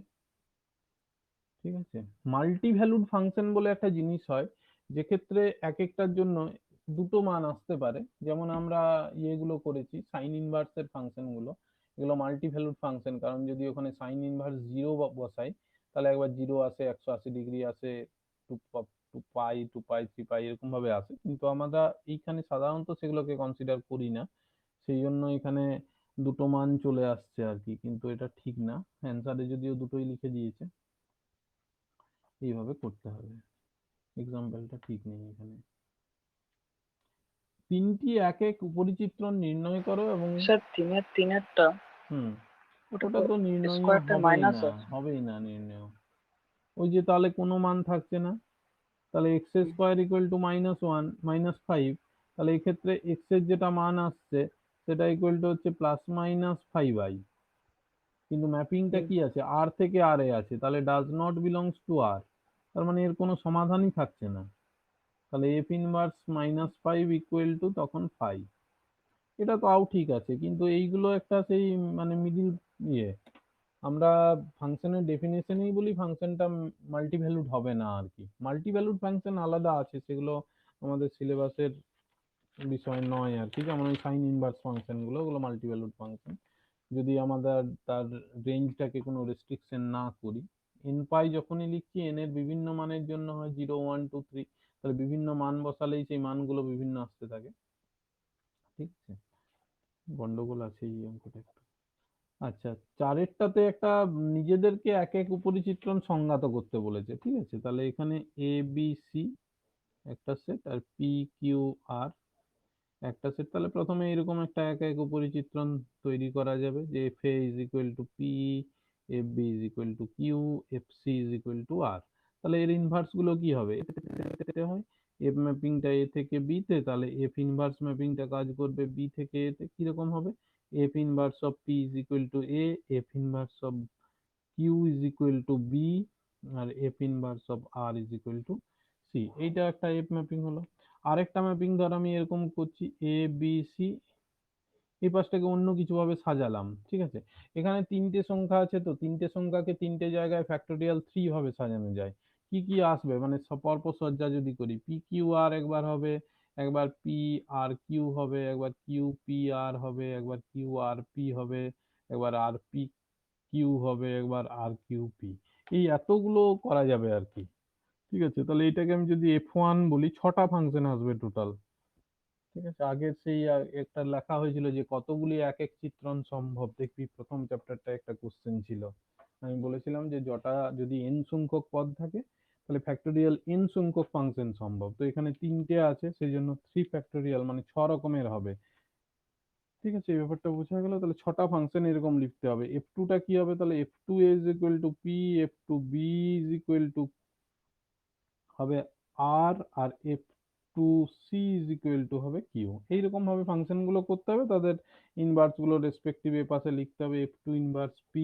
S1: ঠিক আছে, মাল্টি ভ্যালুড ফাংশন বলে একটা জিনিস হয়, যে ক্ষেত্রে এক একটার জন্য দুটো মান আসতে পারে, যেমন আমরা ইয়েগুলো করেছি সাইন ইনভার্সের ফাংশন গুলো, এগুলো মাল্টি ভ্যালুড ফাংশন, কারণ যদি ওখানে সাইন ইনভার্স 0 বসাই তাহলে একবার 0 আসে, 180 ডিগ্রি আসে, টু টু পাই, 2 পাই, 3 পাই এরকম ভাবে আসে, কিন্তু আমরা এইখানে সাধারণত সেগুলোকে কনসিডার করি না, সেই জন্য এখানে দুটো মান চলে আসছে আর কি, কিন্তু এটা ঠিক না, অ্যান্সারে যদিও দুটোই লিখে দিয়েছে। এইভাবে করতে হবে, এক্সাম্পলটা ঠিক নেই এখানে। তিনটি এক এক উপরিচিত্রণ নির্ণয় করো এবং
S2: স্যার তিনেরটা
S1: হুম,
S2: ওটা
S1: ওটা
S2: তো
S1: তো নির্ণয়
S2: স্কোয়ারটা
S1: হবেই
S2: মাইনাস
S1: না,
S2: আছে।
S1: হবেই না নির্ণয়। ওই যে তাহলে কোনো মান থাকছে না, তাহলে এক্স স্কোয়ার ইকুয়াল টু -1 -5, তাহলে এই ক্ষেত্রে এক্স এর যেটা মান আসছে সেটা ইকুয়াল টু হচ্ছে +-5i, কিন্তু ম্যাপিংটা কি আছে, আর থেকে আর এ আছে, তাহলে ডাজ নট বিলংস টু আর, তার মানে এর কোনো সমাধানই থাকছে না। তাহলে এফ ইনভার্স -5 ইকুয়াল টু তখন 5, এটা তাও ঠিক আছে, কিন্তু এইগুলো একটা সেই মানে মিডিল ইয়ে, আমরা ফাংশনের ডেফিনেশনেই বলি ফাংশনটা মাল্টি ভ্যালুড হবে না আর কি, মাল্টি ভ্যালুড ফাংশন আলাদা আছে, সেগুলো আমাদের সিলেবাসের বিষয় নয় আর কি, যেমন ওই সাইন ইনভার্স ফাংশন গুলো, ওগুলো মাল্টি ভ্যালুড ফাংশন, যদি আমাদের তার রেঞ্জটাকে কোনো রেস্ট্রিকশন না করি। এন পাই যখনই লিখছি, এন এর বিভিন্ন মানের জন্য হয় 0 1 2 3, তাহলে বিভিন্ন মান বসালেই সেই মানগুলো বিভিন্ন আসতে থাকে। ঠিক আছে, গন্ডগোল আছে এই অঙ্কটা একটু। আচ্ছা, চারেরটাতে একটা নিজেদেরকে এক এক উপরিচিত্রণ সংজ্ঞাত করতে বলেছে। ঠিক আছে, তাহলে এখানে এ বি সি একটা সেট, আর পি কিউ আর একটা সেট, তাহলে প্রথমে এরকম একটা এক এক উপরিচিত্রণ তৈরি করা যাবে, যে f a is equal to p, f b is equal to q, f c is equal to r. তাহলে এর ইনভার্স গুলো কি হবে, এতে হয় এফ ম্যাপিংটা এ থেকে বি তে, তাহলে এফ ইনভার্স ম্যাপিংটা কাজ করবে বি থেকে এ তে, কিরকম হবে, f inverse of p is equal to a, f inverse of q is equal to b, আর f inverse of r is equal to c. এইটা একটা এফ ম্যাপিং হলো। আরেকটা ম্যাপিং ধর আমি এরকম করছি, এ বি সি, এই পাশটাকে অন্য কিছু ভাবে সাজালাম। ঠিক আছে, এখানে তিনটে সংখ্যা আছে, তো তিনটে সংখ্যাকে তিনটে জায়গায় ফ্যাক্টোরিয়াল 3 ভাবে সাজানো যায়। কি কি আসবে, মানে পরপর সজ্জা যদি করি, পি কিউ আর একবার হবে, একবার পি আর কিউ হবে, একবার কিউ পি আর হবে, একবার কিউ আর পি হবে, একবার আর পি কিউ হবে, একবার আর কিউ পি, এই এতগুলো করা যাবে আর কি। ঠিক আছে, তাহলে এটাকে আমি যদি F1 বলি, 6টা ফাংশন আসবে টোটাল। ঠিক আছে, আগের সেই একটা লেখা হয়েছিল যে কতগুলি এক এক চিত্রণ সম্ভব, দেখবি প্রথম চ্যাপ্টারটা একটা কোশ্চেন ছিল, আমি বলেছিলাম যে যটা যদি n সংখ্যক পদ থাকে তাহলে ফ্যাক্টোরিয়াল n সংখ্যক ফাংশন সম্ভব, তো এখানে তিনটে আছে, সেই জন্য 3 ফ্যাক্টোরিয়াল মানে 6 রকমের হবে। ঠিক আছে, এই ব্যাপারটা বোঝা গেল। তাহলে 6টা ফাংশন এরকম লিখতে হবে। f2 টা কি হবে, তাহলে f2a is equal to p, f2b is equal to হবে r, R f2c is equal to হবে q। এইরকম ভাবে ফাংশন গুলো করতে হবে, তাদের ইনভার্স গুলো রেসপেক্টিভ এ পাশে লিখতে হবে। f2 inverse p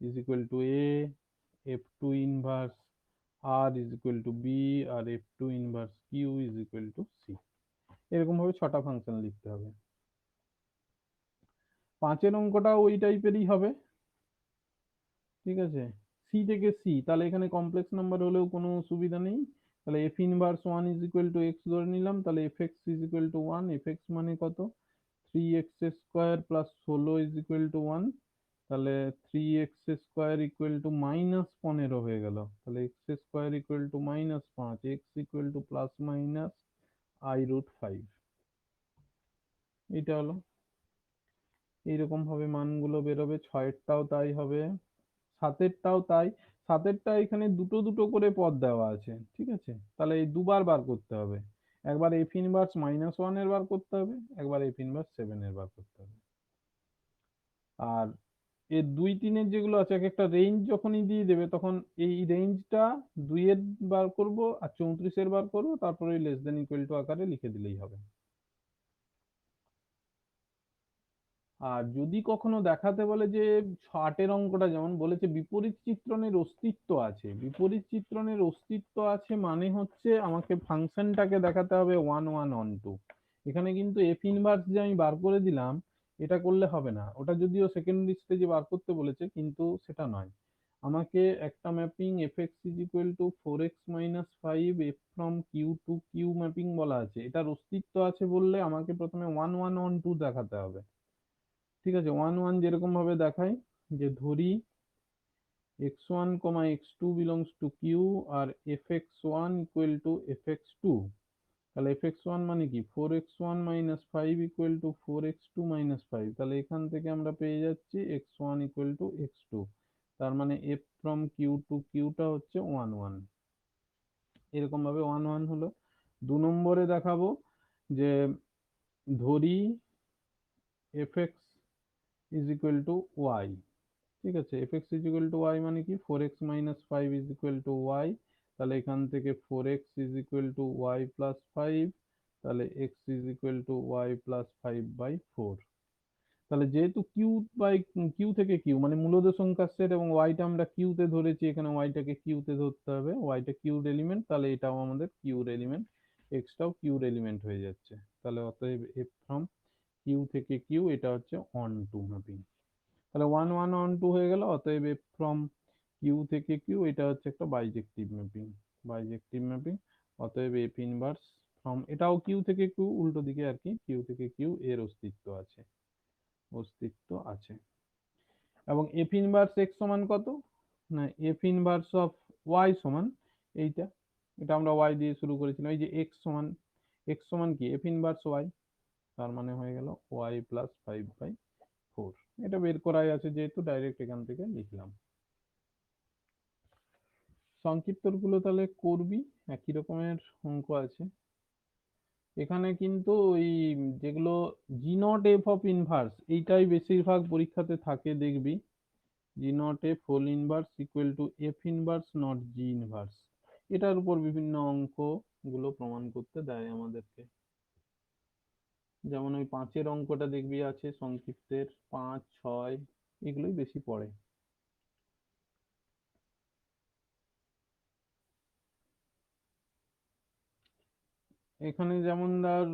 S1: is equal to a, f2 inverse r is equal to b, আর f2 inverse q is equal to c। এরকম ভাবে 6টা ফাংশন লিখতে হবে। 5এর অঙ্কটাও ওই টাইপেরই হবে। ঠিক আছে, সি থেকে সি, তাহলে এখানে কমপ্লেক্স নাম্বার হলেও কোনো সুবিধা নেই। তাহলে f inverse 1 is equal to x ধরে নিলাম, তাহলে F x is equal two 1। F x মানে কত, 3x square plus 16 is equal two 1। তাহলে 3x square equal to minus 15 হয়ে গেল। তাহলে x square equal to minus 5, x equal two plus minus i√5। এটা হলো, এইরকম ভাবে মানগুলো বেরোবে। 6এরটাও তাই হবে, 7এরটাও তাই। 7এরটা এখানে দুটো দুটো করে পদ দেওয়া আছে, ঠিক আছে, তাহলে এই দুবার বার করতে হবে। একবার এফ ইনভার্স -1 এর বার করতে হবে, একবার এফ ইনভার্স 7 এর বার করতে হবে। আর এর 2, 3-এর যেগুলো আছে, এক একটা রেঞ্জ যখনই দিয়ে দেবে তখন এই রেঞ্জটা 2-এর বার করব আর 34-এর বার করব, তারপরে ওই লেস দেন ইকুয়াল টু আকারে লিখে দিলেই হবে। আর যদি কখনো দেখাতে বলে যে 8-এর অঙ্কটা যেমন বলেছে বিপরীত চিত্রণের অস্তিত্ব আছে, বিপরীত চিত্রণের অস্তিত্ব আছে মানে হচ্ছে আমাকে ফাংশনটাকে দেখাতে হবে 1 1 on 2। এখানে কিন্তু এফ ইনভার্স যে আমি বার করে দিলাম এটা করলে হবে না, ওটা যদিও সেকেন্ডারি স্টেজে বার করতে বলেছে কিন্তু সেটা নয়। আমাকে একটা mapping f x is equal to 4x - 5 f from Q to Q mapping বলা আছে, এটার অস্তিত্ব আছে বললে আমাকে প্রথমে 1 1 on 2 দেখাতে হবে। ঠিক আছে, 1 1 যেরকম ভাবে দেখাই, যে ধরি x1, x2 belongs to q R fx1 equal to fx2। তাহলে fx1 মানে কি, 4x1 - 5 equal to 4x2 - 5। তাহলে এখান থেকে আমরা পেয়ে যাচ্ছি x1 equal to x2। তার মানে f from q to q টা হচ্ছে 1 1। এরকম ভাবে 1 1 হলো। 2 নম্বরে দেখাবো যে ধরি fx is equal to y। ঠিক আছে, fx is equal to y মানে কি, 4x - 5 is equal to y। তাহলে এখান থেকে 4x is equal to y plus 5, তাহলে x is equal to y plus 5/4। তাহলে যেহেতু কিউ থেকে কিউ মানে মূলদ সংখ্যার সেট এবং ওয়াইটা আমরা কিউতে ধরেছি, এখানে ওয়াইটাকে কিউতে ধরতে হবে, ওয়াইটা কিউর এলিমেন্ট, তাহলে এটাও আমাদের কিউর এলিমেন্ট, এক্সটাও কিউর এলিমেন্ট হয়ে যাচ্ছে। তাহলে অতএব এফ ফ্রম কিউ থেকে কিউ এটা হচ্ছে অন টু ম্যাপিং। তাহলে 1 1 on 2 হয়ে গেল। অতএব এফ ফ্রম কিউ থেকে কিউ এটা হচ্ছে একটা বাইজেক্টিভ ম্যাপিং, বাইজেক্টিভ ম্যাপিং। অতএব এফ ইনভার্স ফ্রম, এটাও কিউ থেকে কিউ, উল্টো দিকে আর কি, কিউ থেকে কিউ এর অস্তিত্ব আছে, অস্তিত্ব আছে। এবং এফ ইনভার্স এক্স সমান কত, না এফ ইনভার্স অফ ওয়াই সমান এইটা, এটা আমরা ওয়াই দিয়ে শুরু করেছিলাম। এই যে এক্স সমান কি, এফ ইনভার্স ওয়াই, তার মানে হয়ে গেল ওয়াই প্লাস 5/4। এটা বের করাই আছে যেহেতু ডাইরেক্ট এখান থেকে লিখলাম। সংক্ষিপ্তর গুলো তাহলে করবি, একই রকমের অঙ্ক আছে এখানে, কিন্তু ওই যেগুলো g not f of inverse এইটাই বেশিরভাগ পরীক্ষাতে থাকে দেখবি, g not f whole inverse equal to f inverse not g inverse. এটার উপর বিভিন্ন অঙ্ক গুলো প্রমাণ করতে দেয় আমাদেরকে। যেমন ওই 5-এর অঙ্কটা দেখবি আছে সংক্ষিপ্তের, 5 6 এগুলোই বেশি পড়ে। এখানে যেমন ধর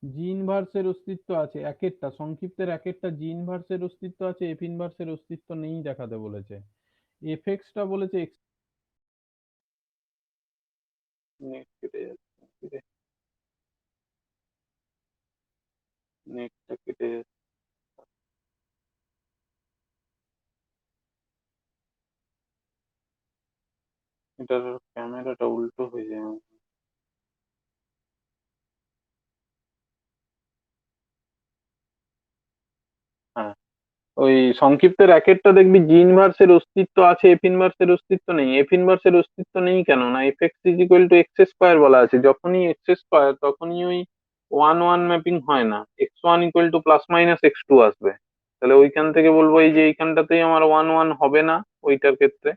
S1: জি ইনভার্সের অস্তিত্ব আছে একেরটা, সংক্ষিপ্তের একেরটা জি ইনভার্সের অস্তিত্ব আছে, এফ ইনভার্সের অস্তিত্ব নেই দেখাতে বলেছে। এফ এক্সটা বলেছে এক্স, নেট কেটে যাচ্ছে, নেটটা কেটে যাচ্ছে। এটার ক্যামেরাটা উল্টো হয়ে যায়। হ্যাঁ, ওই সংক্ষিপ্তের র্যাকেটটা দেখবি জি ইনভার্সের অস্তিত্ব আছে, এফ ইনভার্সের অস্তিত্ব নেই। এফ ইনভার্সের অস্তিত্ব নেই কেন, না F x is equal to x square বলা আছে, যখনই এক্স স্কোয়ার তখনই ওই ওয়ান ওয়ান ম্যাপিং হয় না, x1 equal to plus minus x2 আসবে। তাহলে ওইখান থেকে বলবো এই যে এইখানটাতেই আমার ওয়ান ওয়ান হবে না ওইটার ক্ষেত্রে,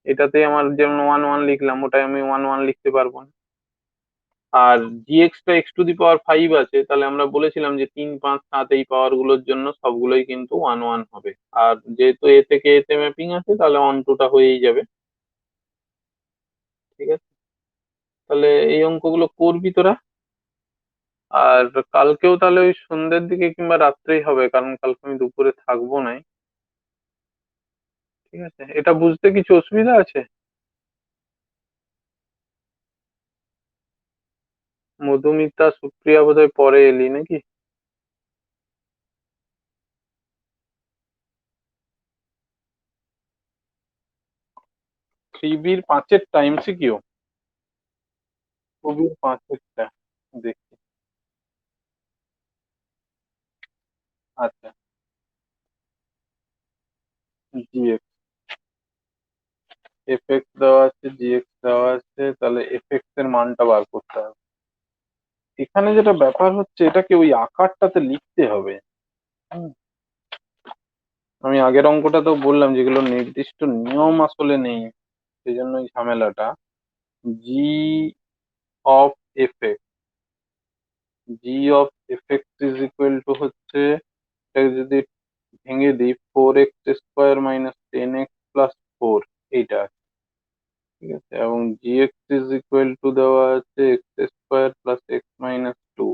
S1: এটাতেই আমার যেমন ওয়ান ওয়ান লিখলাম ওটাই আমি ওয়ান ওয়ান লিখতে পারবো না। আর জিএক্সটা x⁵ আছে, তাহলে আমরা বলেছিলাম যে 3 5 7 এই পাওয়ার গুলোর জন্য সবগুলোই কিন্তু ওয়ান ওয়ান হবে। আর যেহেতু এ থেকে এতে ম্যাপিং আছে তাহলে অন টুটা হয়েই যাবে। ঠিক আছে, তাহলে এই অঙ্কগুলো করবি তোরা। আর কালকেও তাহলে ওই সন্ধ্যের দিকে কিংবা রাত্রেই হবে, কারণ কালকে আমি দুপুরে থাকবো না। ঠিক আছে, এটা বুঝতে কিছু অসুবিধা আছে? মধুমিতা সুপ্রিয়া বোধহয় পরে এলি নাকি? 3B-র 5-এরটা এমসিকিউ, 2B-র 5-এরটা দেখি। আচ্ছা, জিএক্স এফএক্স দেওয়া আছে, জিএক্স দেওয়া আছে, তাহলে এফএক্স এর মানটা বার করতে হবে। এখানে যেটা ব্যাপার হচ্ছে এটাকে ওই আকারটাতে লিখতে হবে। হুম, আমি আগের অঙ্কটা তো বললাম যেগুলো নির্দিষ্ট নিয়ম আসলে নেই, সেই জন্য এই ঝামেলাটা। G of f x, g of f x is equal to হচ্ছে, এটাকে যদি ভেঙে দিই, 4x² মাইনাস 10x+4, এইটা আছে। ঠিক আছে, এবং জিএক্স ইজ ইকুয়াল টু দেওয়া আছে x² প্লাস x-2।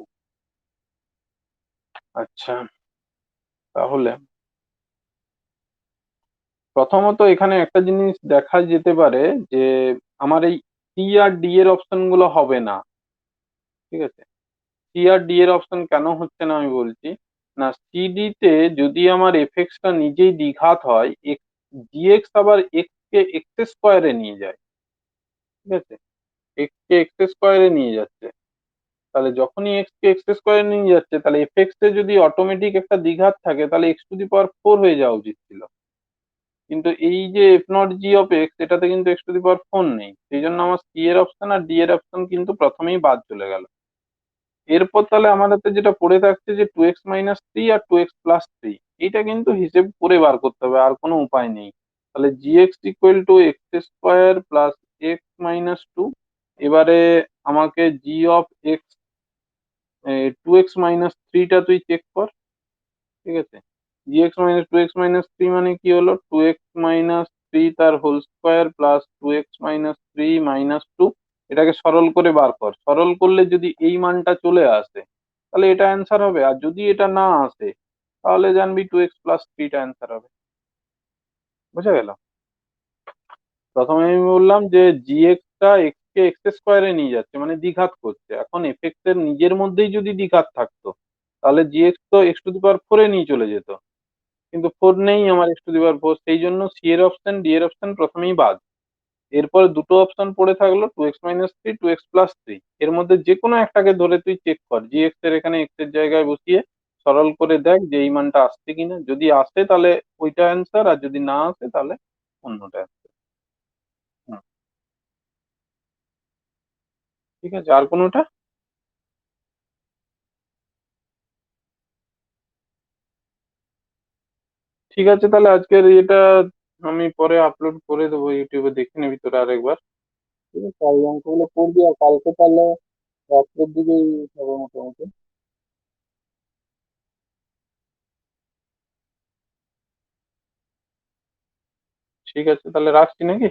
S1: আচ্ছা, তাহলে প্রথমত এখানে একটা জিনিস দেখা যেতে পারে যে আমার এই সি আর ডি এর অপশন গুলো হবে না। ঠিক আছে, সি আর ডি এর অপশন কেন হচ্ছে না আমি বলছি। না, সিডি তে যদি আমার এফএক্স টা নিজেই দ্বিঘাত হয়, জিএক্স আবার এক্স কে x² নিয়ে যায়। ঠিক আছে, এক্স কে x² নিয়ে যাচ্ছে, তাহলে যখনই এক্স কে x² নিয়ে যাচ্ছে তাহলে এফএক্স এ যদি অটোমেটিক একটা দ্বিঘাত থাকে তাহলে x⁴ হয়ে যাওয়া উচিত ছিল। কিন্তু এই যে f0 g(x), এটাতে কিন্তু x⁴ নেই, সেই জন্য আমার সি এর অপশন আর ডি এর অপশন কিন্তু প্রথমেই বাদ চলে গেল। এরপর তাহলে আমার হাতে যেটা পড়ে থাকছে যে 2x-3 আর 2x+3, এইটা কিন্তু হিসেব করে বার করতে হবে, আর কোনো উপায় নেই। তাহলে GX equal to x² plus x-2। এবারে আমাকে জি অফ এক্স, 2x-3টা তুই চেক কর। ঠিক আছে, gx-2x-3 মানে কি হলো, 2x-3 তার হোল স্কোয়ার প্লাস 2x-3 - 2। এটাকে সরল করে বার কর, সরল করলে যদি এই মানটা চলে আসে তাহলে এটা অ্যান্সার হবে, আর যদি এটা না আসে তাহলে জানবি 2x+3টা অ্যান্সার হবে। বুঝা গেল? প্রথমে আমি বললাম যে জিএক্স টা এক্স কে x² নিয়ে যাচ্ছে মানে দ্বিঘাত করছে। এখন এফএক্স এর নিজের মধ্যেই যদি দ্বিঘাত থাকতো তাহলে জিএক্স তো x⁴ নিয়ে চলে যেত, কিন্তু 4 নেই আমার x⁴, সেই জন্য সি এর অপশন ডি এর অপশন প্রথমেই বাদ। এরপর দুটো অপশন পড়ে থাকলো, 2x-3, 2x+3, এর মধ্যে যে কোনো একটাকে ধরে তুই চেক কর, জিএক্স এর এখানে এক্স এর জায়গায় বসিয়ে সরল করে দেখ যে এই মানটা আসছে কিনা, যদি আসে তাহলে ওইটা অ্যান্সার, আর যদি না আসে তাহলে অন্যটা অ্যান্সার। ঠিক আছে, আর কোনোটা? ঠিক আছে, তাহলে আজকের এটা আমি পরে আপলোড করে দেবো, ইউটিউবে দেখে নিবি তোরা আরেকবার। ঠিক আছে, আর এই অঙ্কগুলো করবি, আর কালকে তাহলে রাত্রের দিকেই হবে মোটামুটি। ঠিক আছে, তাহলে রাখছি নাকি?